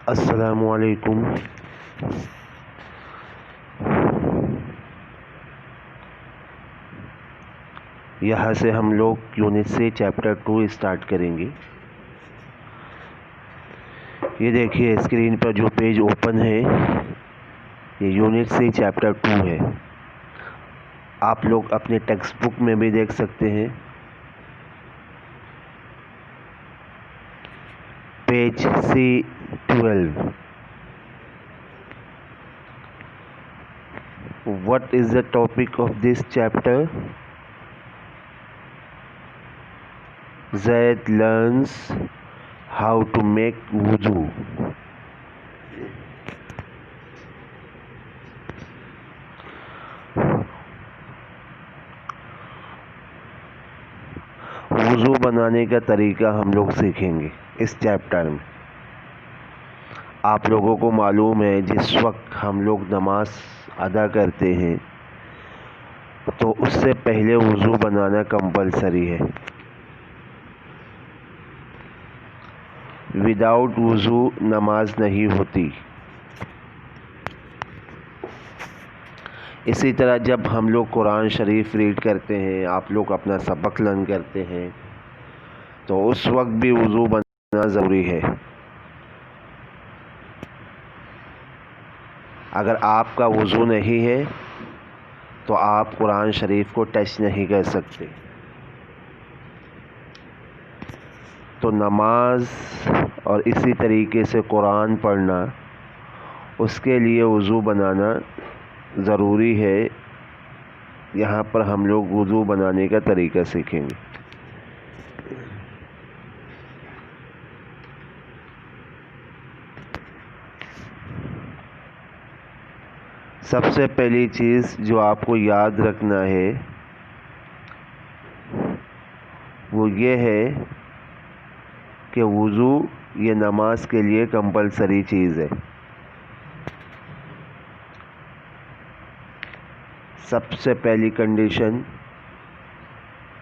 السلام علیکم۔ یہاں سے ہم لوگ یونٹ سے چیپٹر 2 اسٹارٹ کریں گے۔ یہ دیکھیے اسکرین پر جو پیج اوپن ہے یہ یونٹ سے چیپٹر 2 ہے۔ آپ لوگ اپنے ٹیکسٹ بک میں بھی دیکھ سکتے ہیں، page C12۔ What is the topic of this chapter? Zaid learns how to make wudu. وضو بنانے کا طریقہ ہم لوگ سیکھیں گے اس چیپٹر میں۔ آپ لوگوں کو معلوم ہے جس وقت ہم لوگ نماز ادا کرتے ہیں تو اس سے پہلے وضو بنانا کمپلسری ہے۔ وداؤٹ وضو نماز نہیں ہوتی۔ اسی طرح جب ہم لوگ قرآن شریف ریڈ کرتے ہیں، آپ لوگ اپنا سبق لرن کرتے ہیں تو اس وقت بھی وضو بنانا ضروری ہے۔ اگر آپ کا وضو نہیں ہے تو آپ قرآن شریف کو ٹچ نہیں کر سکتے۔ تو نماز اور اسی طریقے سے قرآن پڑھنا، اس کے لیے وضو بنانا ضروری ہے۔ یہاں پر ہم لوگ وضو بنانے کا طریقہ سیکھیں گے۔ سب سے پہلی چیز جو آپ کو یاد رکھنا ہے وہ یہ ہے کہ وضو یہ نماز کے لیے کمپلسری چیز ہے۔ سب سے پہلی کنڈیشن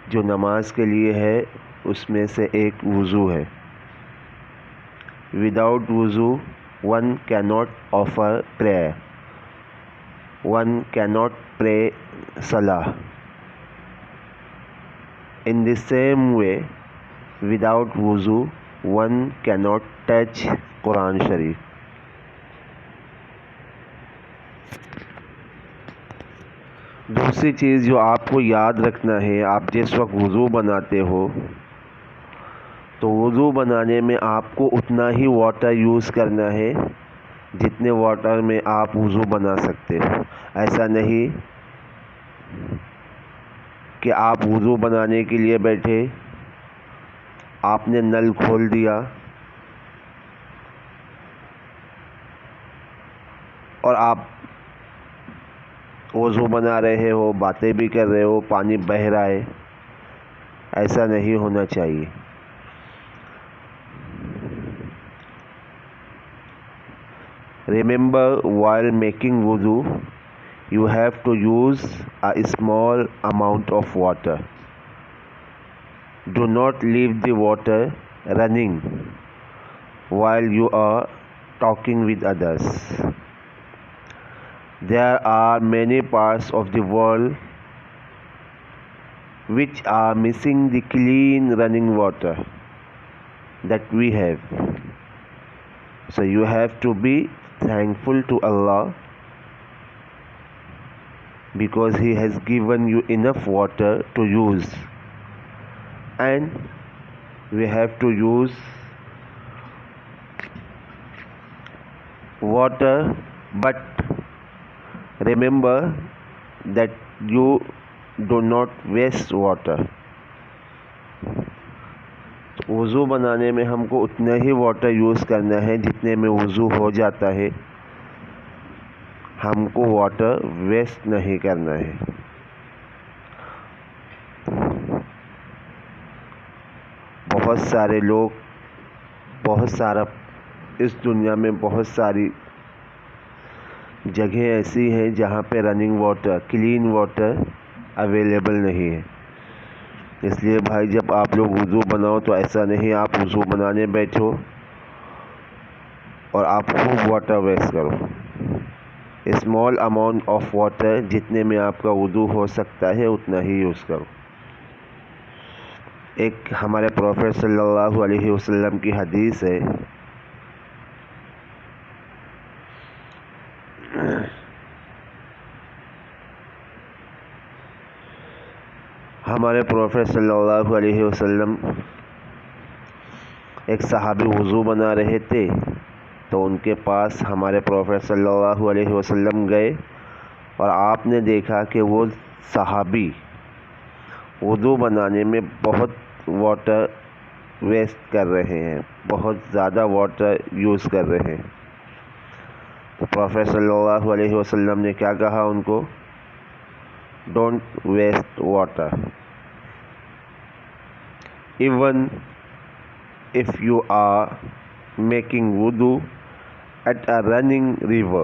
جو نماز کے لیے ہے اس میں سے ایک وضو ہے۔ وداؤٹ وضو one cannot offer prayer, one cannot pray salah. In the same way, without wuzu one cannot touch Quran Sharif. دوسری چیز جو آپ کو یاد رکھنا ہے، آپ جس وقت وضو بناتے ہو تو وضو بنانے میں آپ کو اتنا ہی واٹر یوز کرنا ہے جتنے واٹر میں آپ وضو بنا سکتے ہو۔ ایسا نہیں کہ آپ وضو بنانے کے لیے بیٹھے، آپ نے نل کھول دیا اور آپ وضو بنا رہے ہو، باتیں بھی کر رہے ہو، پانی بہہ رہا ہے۔ ایسا نہیں ہونا چاہیے۔ Remember, while making wudu, you have to use a small amount of water. Do not leave the water running while you are talking with others. There are many parts of the world which are missing the clean running water that we have. So you have to be thankful to Allah because He has given you enough water to use, and we have to use water, but remember that you do not waste water. وضو بنانے میں ہم کو اتنا ہی water use کرنا ہے جتنے میں وضو ہو جاتا ہے، ہم کو واٹر ویسٹ نہیں کرنا ہے۔ بہت سارے لوگ اس دنیا میں بہت ساری جگہیں ایسی ہیں جہاں پہ running water, clean water available نہیں ہے۔ اس لیے بھائی جب آپ لوگ وضو بناؤ تو ایسا نہیں آپ وضو بنانے بیٹھو اور آپ خوب واٹر ویسٹ کرو. اسمال اماؤنٹ آف واٹر، جتنے میں آپ کا وضو ہو سکتا ہے اتنا ہی یوز کرو. ایک ہمارے پروفیٹ صلی اللہ علیہ وسلم کی حدیث ہے، ہمارے پروفیٹ صلی اللہ علیہ وسلم ایک صحابی وضو بنا رہے تھے، تو ان کے پاس ہمارے پروفیٹ صلی اللہ علیہ وسلم گئے اور آپ نے دیکھا کہ وہ صحابی وضو بنانے میں بہت واٹر ویسٹ کر رہے ہیں، بہت زیادہ واٹر یوز کر رہے ہیں. تو پروفیٹ صلی اللہ علیہ وسلم نے کیا کہا ان کو؟ Don't waste water. Even if you are making wudu at a running river